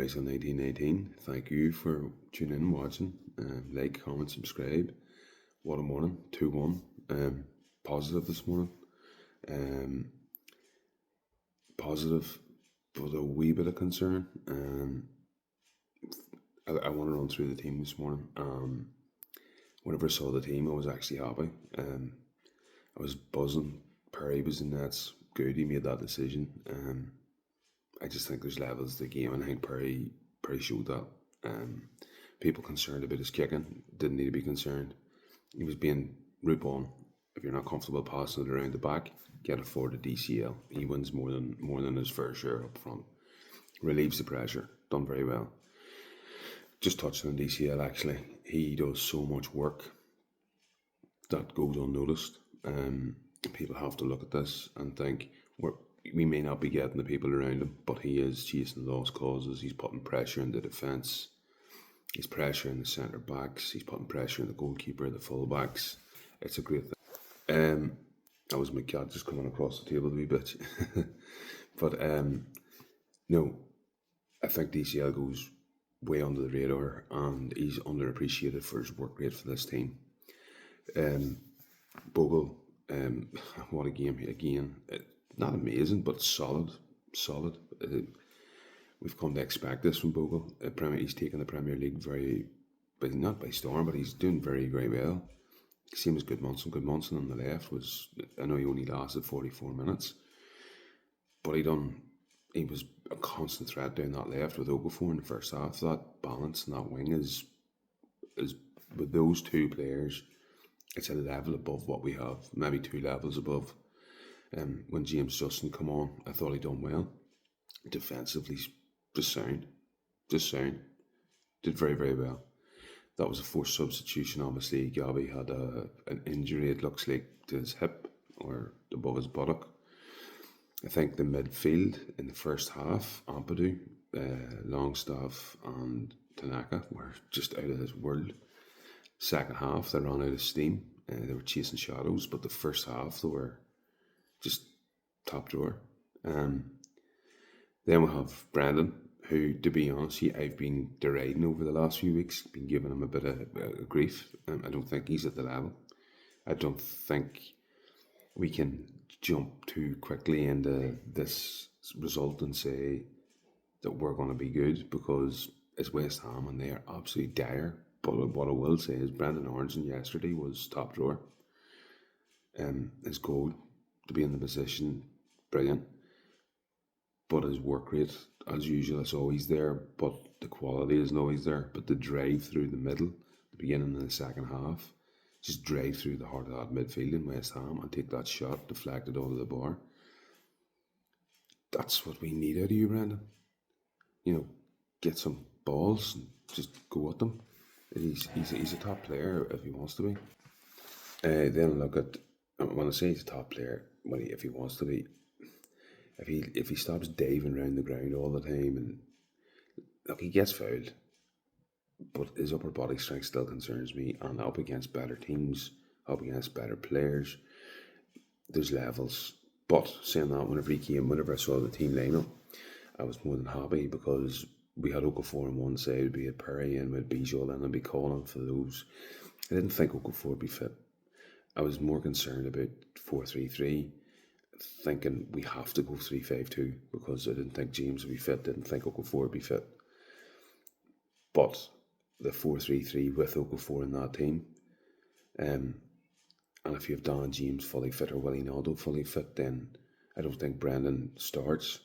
Price on 1918. Thank you for tuning in and watching. Like, comment, subscribe. What a morning. 2-1. Positive this morning. Positive with a wee bit of concern. I want to run through the team this morning. Whenever I saw the team, I was actually happy. I was buzzing. Perry was in nets. Good, he made that decision. I just think there's levels to the game, and I think Perry showed that. People concerned about his kicking didn't need to be concerned. He was being root on. If you're not comfortable passing it around the back, get it forward to DCL. He wins more than his fair share up front. Relieves the pressure. Done very well. Just touching on DCL, actually, he does so much work that goes unnoticed. People have to look at this and think we may not be getting the people around him, but he is chasing lost causes. He's putting pressure in the defence. He's pressuring the centre backs. He's putting pressure on the goalkeeper, the full backs. It's a great thing. That was my cat just coming across the table a wee bit. But no, I think DCL goes way under the radar, and he's underappreciated for his work rate for this team. Bogle, what a game again. Not amazing, but solid. We've come to expect this from Bogle. He's taken the Premier League not by storm, but he's doing very, very well. Same as Goodmanson. Goodmanson on the left I know he only lasted 44 minutes, but he was a constant threat down that left with Okafor in the first half. That balance and that wing is with those two players, it's a level above what we have, maybe 2 levels above. When James Justin come on, I thought he done well. Defensively, just sound. Did very, very well. That was a forced substitution. Obviously, Gabi had an injury, it looks like, to his hip or above his buttock. I think the midfield in the first half, Ampadu, Longstaff and Tanaka were just out of this world. Second half, they ran out of steam. They were chasing shadows, but the first half, they were just top drawer. Then we have Brendan, who, to be honest, I've been deriding over the last few weeks, been giving him a bit of grief. I don't think he's at the level. I don't think we can jump too quickly into this result and say that we're going to be good, because it's West Ham and they are absolutely dire. But what I will say is Brendan Orangeson yesterday was top drawer. His goal to be in the position, brilliant. But his work rate, as usual, is always there, but the quality isn't always there. But the drive through the middle, the beginning of the second half, just drive through the heart of that midfield in West Ham and take that shot deflected onto the bar. That's what we need out of you, Brendan. Get some balls and just go at them. He's a top player if he wants to be. Then look at, when I say he's a top player, if he wants to be, if he stops diving around the ground all the time, and look, he gets fouled, but his upper body strength still concerns me. And up against better teams, up against better players, there's levels. But saying that, whenever I saw the team lineup, I was more than happy, because we had Okafor on one side, we had Perry and we had Bijol, and I'd be calling for those. I didn't think Okafor would be fit. I was more concerned about 4-3-3, thinking we have to go 3-5-2, because I didn't think James would be fit, didn't think Okafor would be fit. But the 4-3-3 with Okafor in that team, and if you have Dan James fully fit or Willie Naldo fully fit, then I don't think Brendan starts.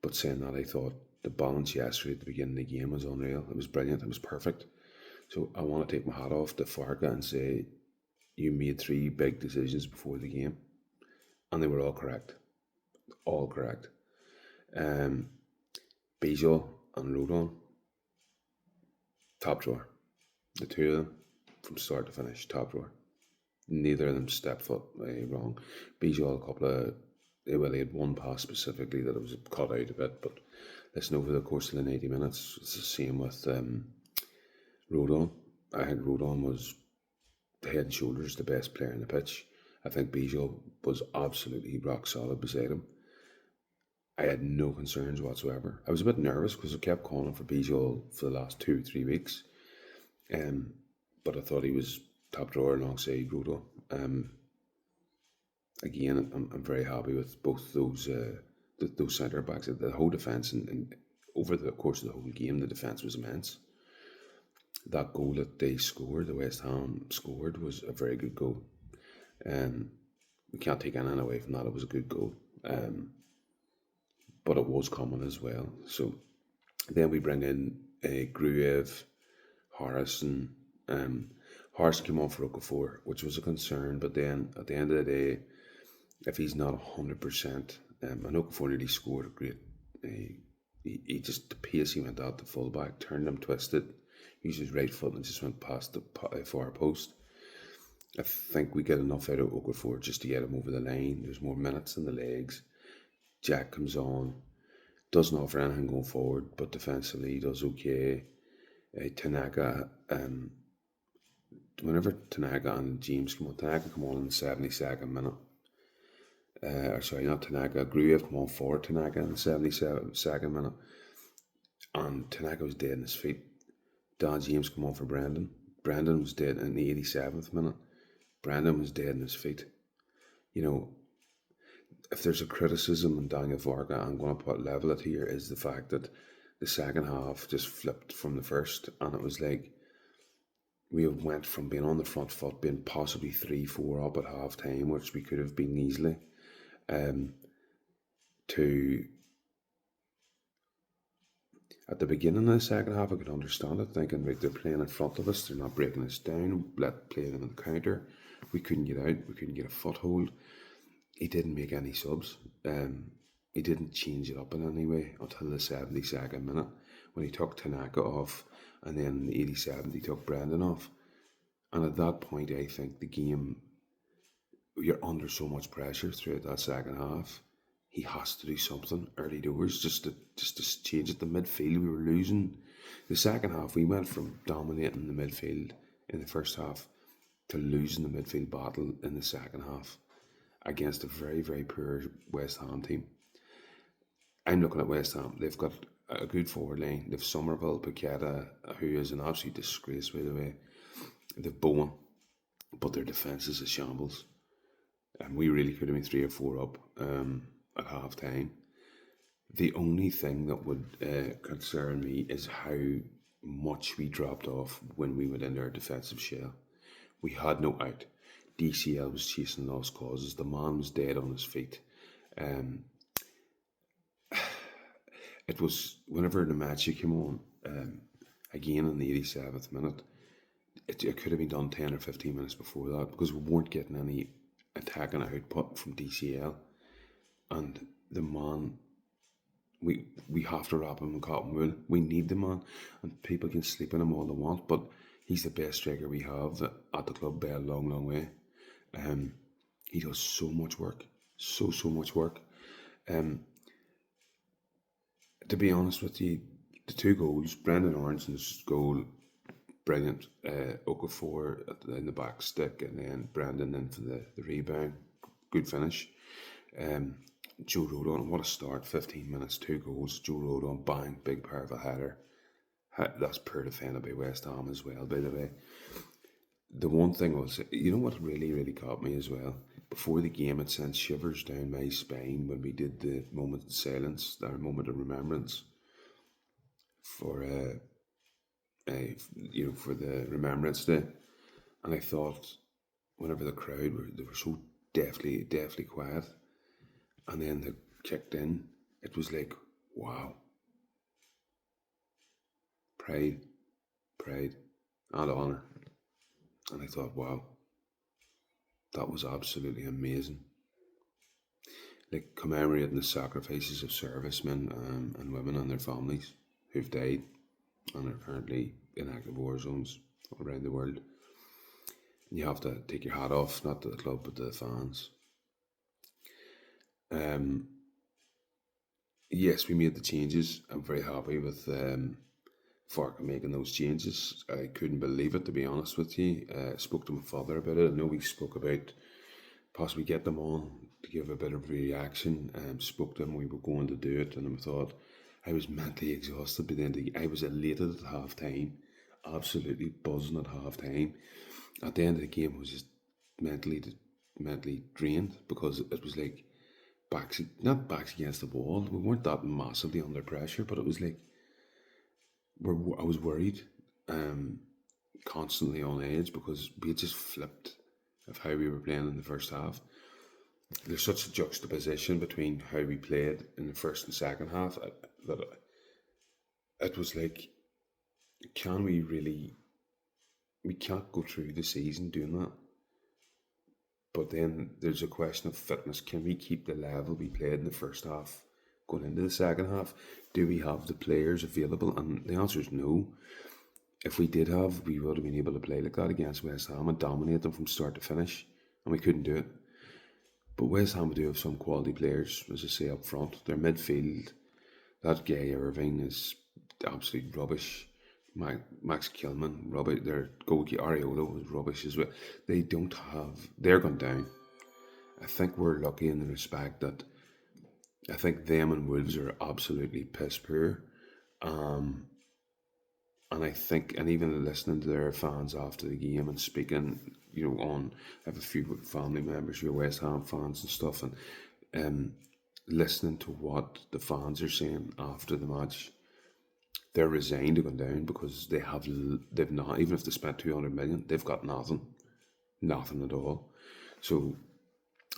But saying that, I thought the balance yesterday at the beginning of the game was unreal. It was brilliant. It was perfect. So I want to take my hat off to Farka and say, you made 3 big decisions before the game, and they were all correct. All correct. Bijol and Rodon, top drawer. The two of them, from start to finish, top drawer. Neither of them stepped foot wrong. Bijol, they had one pass specifically that it was cut out a bit, but listen, over the course of the 90 minutes, it's the same with Rodon. I think Rodon was head and shoulders the best player on the pitch. I think Bijol was absolutely rock solid beside him. I had no concerns whatsoever. I was a bit nervous because I kept calling for Bijol for the last 2 or 3 weeks. Um, but I thought he was top drawer alongside Roto. Again, I'm very happy with both those centre backs. The whole defence, and over the course of the whole game, the defence was immense. That goal that they scored, the West Ham scored, was a very good goal. We can't take anything away from that. It was a good goal, but it was coming as well. So then we bring in Gruev, Harrison. Harrison came on for Okafor, which was a concern. But then at the end of the day, if he's not 100%, and Okafor nearly scored a great. He just, the pace he went out the fullback, turned him twisted, used his right foot and just went past the far post. I think we get enough out of Okafor just to get him over the line. There's more minutes in the legs. Jack comes on, doesn't offer anything going forward, but defensively he does okay. Tanaka, whenever Tanaka and James come on, Tanaka come on in the 72nd minute. Sorry, not Tanaka. Gruev come on for Tanaka in the 72nd minute, and Tanaka was dead in his feet. Dan James come on for Brendan. Brendan was dead in the 87th minute. Brendan was dead in his feet. You know, if there's a criticism on Daniel Varga, I'm going to put level it here, is the fact that the second half just flipped from the first, and it was like we went from being on the front foot, being possibly 3-4 up at half time, which we could have been easily, to at the beginning of the second half I could understand it, thinking, right, they're playing in front of us, they're not breaking us down, let play them on the counter. We couldn't get out, we couldn't get a foothold. He didn't make any subs. He didn't change it up in any way until the 72nd minute when he took Tanaka off, and then in the 87th he took Brendan off. And at that point I think the game, you're under so much pressure throughout that second half. He has to do something early doors just to change it. The midfield, we were losing. The second half, we went from dominating the midfield in the first half to losing the midfield battle in the second half against a very, very poor West Ham team. I'm looking at West Ham. They've got a good forward line. They've Somerville, Paqueta, who is an absolute disgrace, by the way. They've Bowen, but their defence is a shambles. And we really could have been 3 or 4 up at half time. The only thing that would concern me is how much we dropped off when we went into our defensive shell. We had no out. DCL was chasing lost causes. The man was dead on his feet. It was whenever the match came on, again in the 87th minute, it could have been done 10 or 15 minutes before that, because we weren't getting any attacking output from DCL. And the man, we have to wrap him in cotton wool. We need the man, and people can sleep in him all they want, but he's the best striker we have at the club by a long, long way. He does so much work, so much work. To be honest with you, the 2 goals, Brendan Orange's goal, brilliant. Okafor in the back stick, and then Brendan in for the rebound. Good finish. Joe Rodon, what a start. 15 minutes, 2 goals. Joe Rodon, bang, big powerful header. That's poor defended by West Ham as well, by the way. The one thing was, you know what really, really caught me as well? Before the game, it sent shivers down my spine when we did the moment of silence, our moment of remembrance for for the Remembrance Day. And I thought, whenever the crowd they were so deathly quiet, and then they kicked in, it was like, wow. Pride, and honour. And I thought, wow, that was absolutely amazing. Like commemorating the sacrifices of servicemen and women and their families who've died and are currently in active war zones around the world. And you have to take your hat off, not to the club, but to the fans. Yes, we made the changes. I'm very happy with Farke making those changes. I couldn't believe it, to be honest with you. I spoke to my father about it. I know we spoke about possibly get them on to give a bit of reaction. Spoke to them, we were going to do it, and I thought I was mentally exhausted by the end of I was elated at half time, absolutely buzzing at half time. At the end of the game, I was just mentally drained because it was like not backs against the wall. We weren't that massively under pressure, but it was like I was worried, constantly on edge because we had just flipped of how we were playing in the first half. There's such a juxtaposition between how we played in the first and second half that it was like, can we really? We can't go through the season doing that. But then there's a question of fitness. Can we keep the level we played in the first half going into the second half? Do we have the players available? And the answer is no. If we did have, we would have been able to play like that against West Ham and dominate them from start to finish. And we couldn't do it. But West Ham do have some quality players, as I say, up front. Their midfield, that guy Irving is absolute rubbish. Max Kilman, rubbish. Their goalkeeper Ariolo is rubbish as well. They're gone down. I think we're lucky in the respect that I think them and Wolves are absolutely piss poor. And I think, and even listening to their fans after the game and speaking, I have a few family members who are West Ham fans and stuff, and listening to what the fans are saying after the match, they're resigned to go down because they've not, even if they spent 200 million, they've got nothing at all. So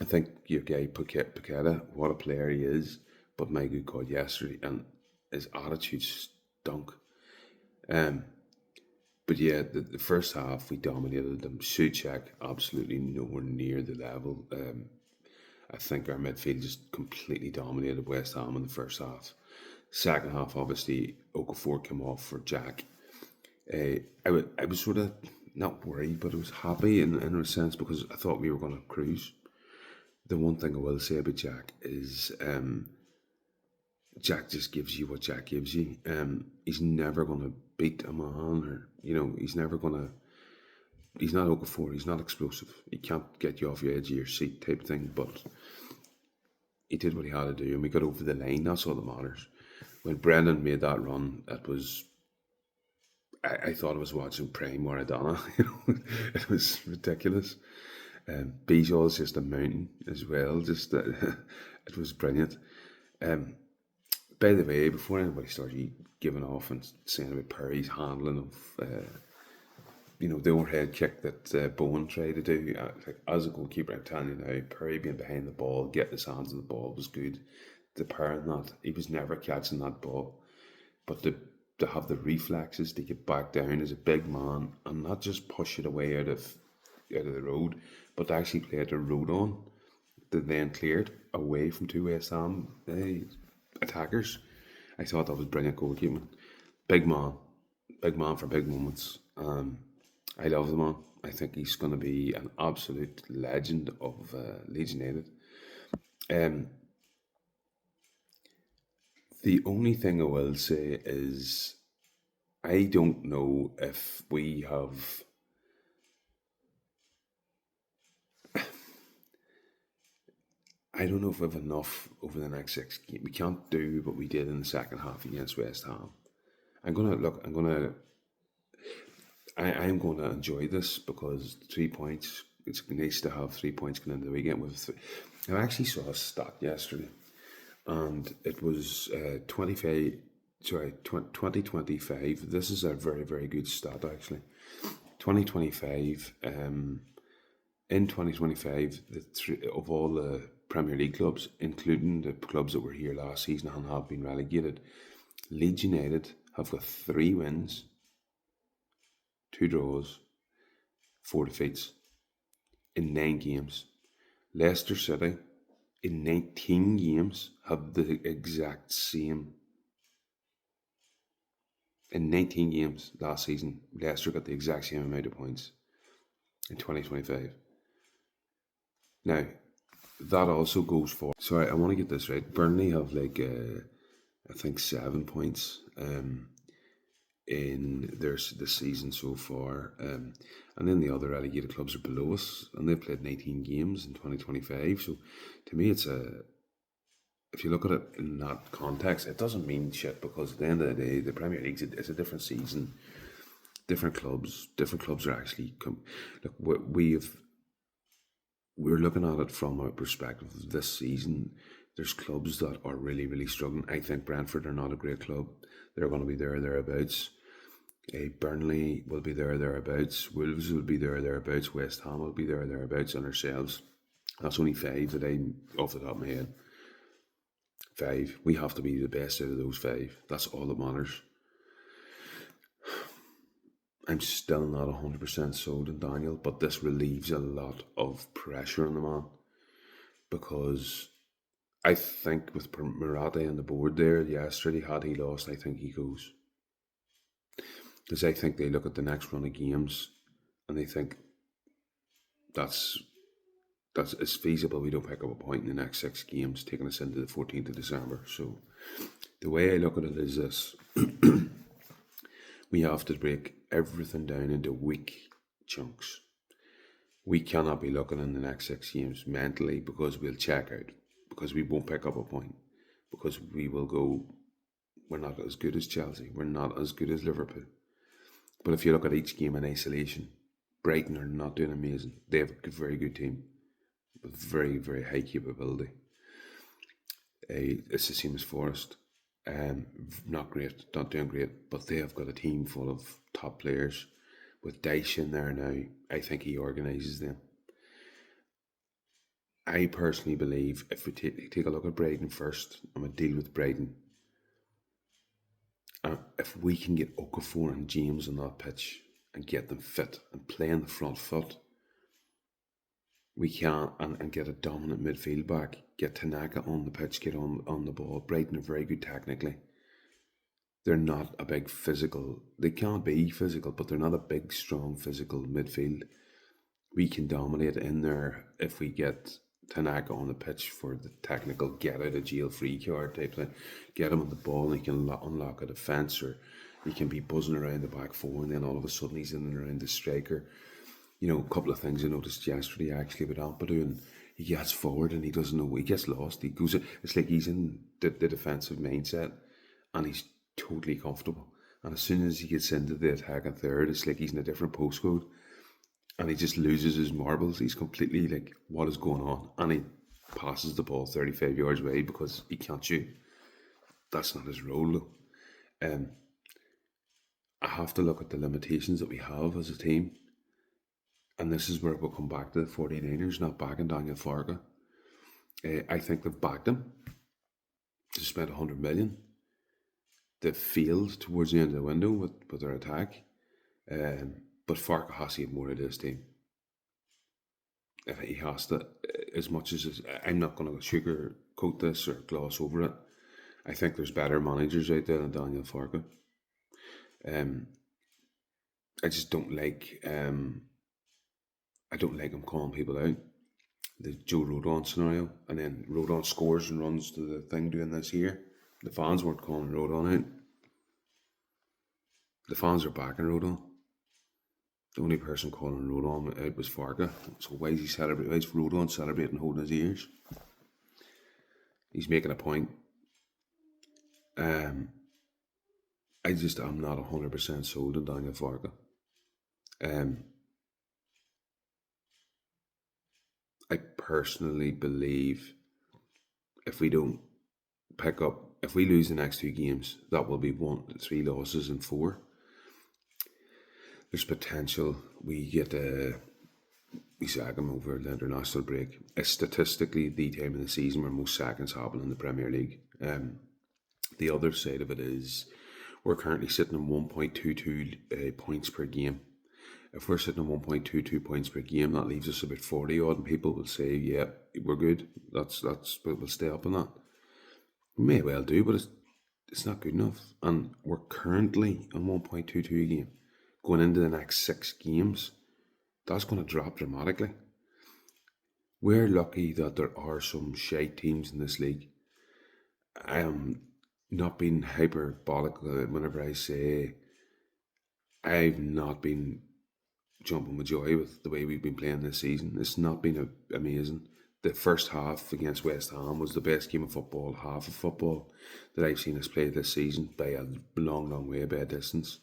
I think your guy Paqueta, what a player he is, but my good God, yesterday, and his attitude stunk. But yeah, the first half we dominated them. Souček absolutely nowhere near the level. I think our midfield just completely dominated West Ham in the first half. Second half, obviously, Okafor came off for Jack. I was sort of not worried, but I was happy in a sense because I thought we were going to cruise. The one thing I will say about Jack is Jack just gives you what Jack gives you. He's never going to beat a man, or he's never going to. He's not Okafor. He's not explosive. He can't get you off your edge of your seat type thing. But he did what he had to do, and we got over the line. That's all that matters. When Brendan made that run, it was. I thought I was watching Prime Maradona. It was ridiculous. Bijol's just a mountain as well. Just it was brilliant. By the way, before anybody started giving off and saying about Perry's handling of, the overhead kick that Bowen tried to do, as a goalkeeper, I'm telling you now, Perry being behind the ball, getting his hands on the ball was good. The power in that, he was never catching that ball, but to have the reflexes to get back down as a big man and not just push it away out of the road, but to actually play it a road on, that then cleared away from two West Ham attackers. I thought that was brilliant goalkeeping. Big man for big moments. I love the man. I think he's going to be an absolute legend of Leeds United. The only thing I will say is I don't know if we have. I don't know if we have enough over the next 6 games. We can't do what we did in the second half against West Ham. I'm going to enjoy this because 3 points, it's nice to have 3 points going into the weekend. I actually saw a stat yesterday, and it was 2025. This is a very, very good stat, actually. 2025, in 2025, of all the Premier League clubs, including the clubs that were here last season and have been relegated, Leeds United have got 3 wins, 2 draws, 4 defeats in 9 games. Leicester City, in 19 games, have the exact same. In 19 games last season, Leicester got the exact same amount of points in 2025. Now, that also goes for. Sorry, I want to get this right. Burnley have I think 7 points. in the season so far. And then the other relegated clubs are below us, and they've played 19 games in 2025. So to me, if you look at it in that context, it doesn't mean shit, because at the end of the day, the Premier League is a different season. Different clubs are actually look. We're looking at it from a perspective of this season. There's clubs that are really, really struggling. I think Brentford are not a great club. They're going to be there, thereabouts. Burnley will be there, thereabouts. Wolves will be there, thereabouts. West Ham will be there, thereabouts. And ourselves. That's only 5 that I'm off the top of my head. 5. We have to be the best out of those 5. That's all that matters. I'm still not 100% sold on Daniel, but this relieves a lot of pressure on the man, because I think with Murata on the board there yesterday, had he lost, I think he goes. Because I think they look at the next run of games and they think that's it's feasible we don't pick up a point in the next 6 games, taking us into the 14th of December. So the way I look at it is this. We have to break everything down into week chunks. We cannot be looking in the next 6 games mentally, because we'll check out, because we won't pick up a point, because we will go, we're not as good as Chelsea, we're not as good as Liverpool. But if you look at each game in isolation, Brighton are not doing amazing. They have a very good team with very, very high capability. It's the same as Forest. Not great, not doing great, but they have got a team full of top players. With Dyche in there now, I think he organises them. I personally believe if we take a look at Brighton first, I'm going to deal with Brighton. If we can get Okafor and James on that pitch and get them fit and play in the front foot, we can, and get a dominant midfield back, get Tanaka on the pitch, get on the ball. Brighton are very good technically. They're not a big physical, they can't be physical, but they're not a big, strong physical midfield. We can dominate in there if we get Tanaka on the pitch for the technical get out of jail free card type thing. Get him on the ball and he can unlock a defence, or he can be buzzing around the back 4 and then all of a sudden he's in and around the striker. You know, a couple of things I noticed yesterday actually with Ampadu, and he gets forward and he doesn't know, he gets lost. He goes, it's like he's in the defensive mindset and he's totally comfortable. And as soon as he gets into the attack and third, it's like he's in a different postcode. And he just loses his marbles. He's completely like, what is going on? And he passes the ball 35 yards away because he can't shoot. That's not his role though. I have to look at the limitations that we have as a team. And this is where we'll come back to the 49ers not backing Daniel Farke. I think they've backed him. They spent 100 million. They've failed towards the end of the window with their attack. But Farke has to get more of this team. He has to, as much as I'm not going to sugarcoat this or gloss over it. I think there's better managers out there than Daniel Farke. I just don't like. I don't like him calling people out. The Joe Rodon scenario, and then Rodon scores and runs to the thing doing this here. The fans weren't calling Rodon out. The fans are backing Rodon. The only person calling Rodon out was Farke. So why is he celebrating? Why is Rodon celebrating holding his ears? He's making a point. I'm not 100% sold on Daniel Farke. I personally believe if we don't pick up, if we lose the next 2 games, that will be 3 losses and 4. There's potential we sack him over the international break. It's statistically the time of the season where most sackings happen in the Premier League. The other side of it is we're currently sitting on 1.22 points per game. If we're sitting on 1.22 points per game, that leaves us about 40 odd, and people will say, yeah, we're good. We'll stay up on that. We may well do, but it's not good enough. And we're currently on 1.22 a game. Going into the next 6 games, that's going to drop dramatically. We're lucky that there are some shite teams in this league. I am not being hyperbolic whenever I say I've not been jumping with joy with the way we've been playing this season. It's not been amazing. The first half against West Ham was the best game of football, half of football, that I've seen us play this season by a long, long way, by a distance.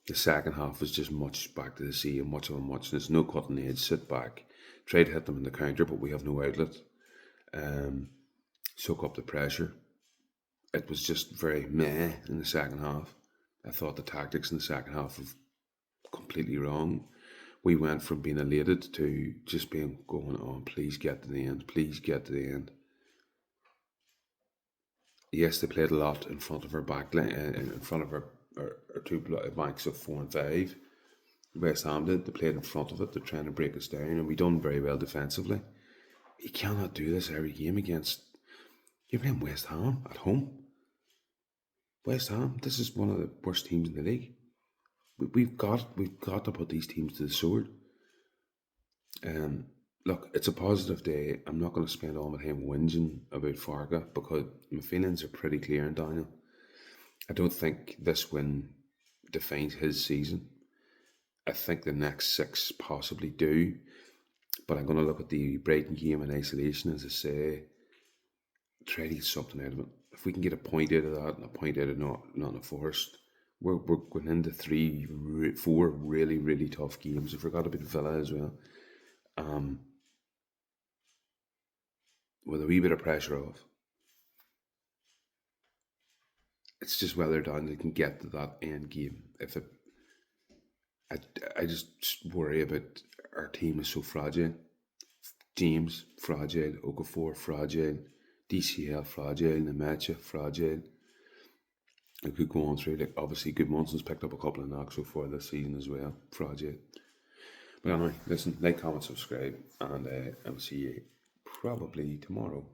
The second half was just much back to the sea and much of a muchness. No cutting edge, sit back, try to hit them in the counter, but we have no outlet. Soak up the pressure. It was just very meh in the second half. I thought the tactics in the second half were completely wrong. We went from being elated to just being going on, please get to the end, please get to the end. Yes, they played a lot in front of our back line, in front of our two banks of 4 and 5. West Ham did. They played in front of it. They're trying to break us down, and we done very well defensively. You cannot do this every game against. You're playing West Ham at home. West Ham. This is one of the worst teams in the league. We've got to put these teams to the sword. Look, it's a positive day. I'm not going to spend all my time whinging about Farga because my feelings are pretty clear on Daniel. I don't think this win defines his season. I think the next 6 possibly do, but I'm going to look at the Brighton game in isolation, as I say, try to get something out of it. If we can get a point out of that and a point out of Nottingham Forest, we're going into 4 really, really tough games. I forgot about Villa as well. With a wee bit of pressure off. It's just whether Daniel can get to that end game. I just worry about our team is so fragile. James, fragile. Okafor, fragile. DCL, fragile. Namacha, fragile. I could go on through, like, obviously Goodmanson's picked up a couple of knocks so far this season as well. Fragile. But anyway, listen, like, comment, subscribe, and I will see you probably tomorrow.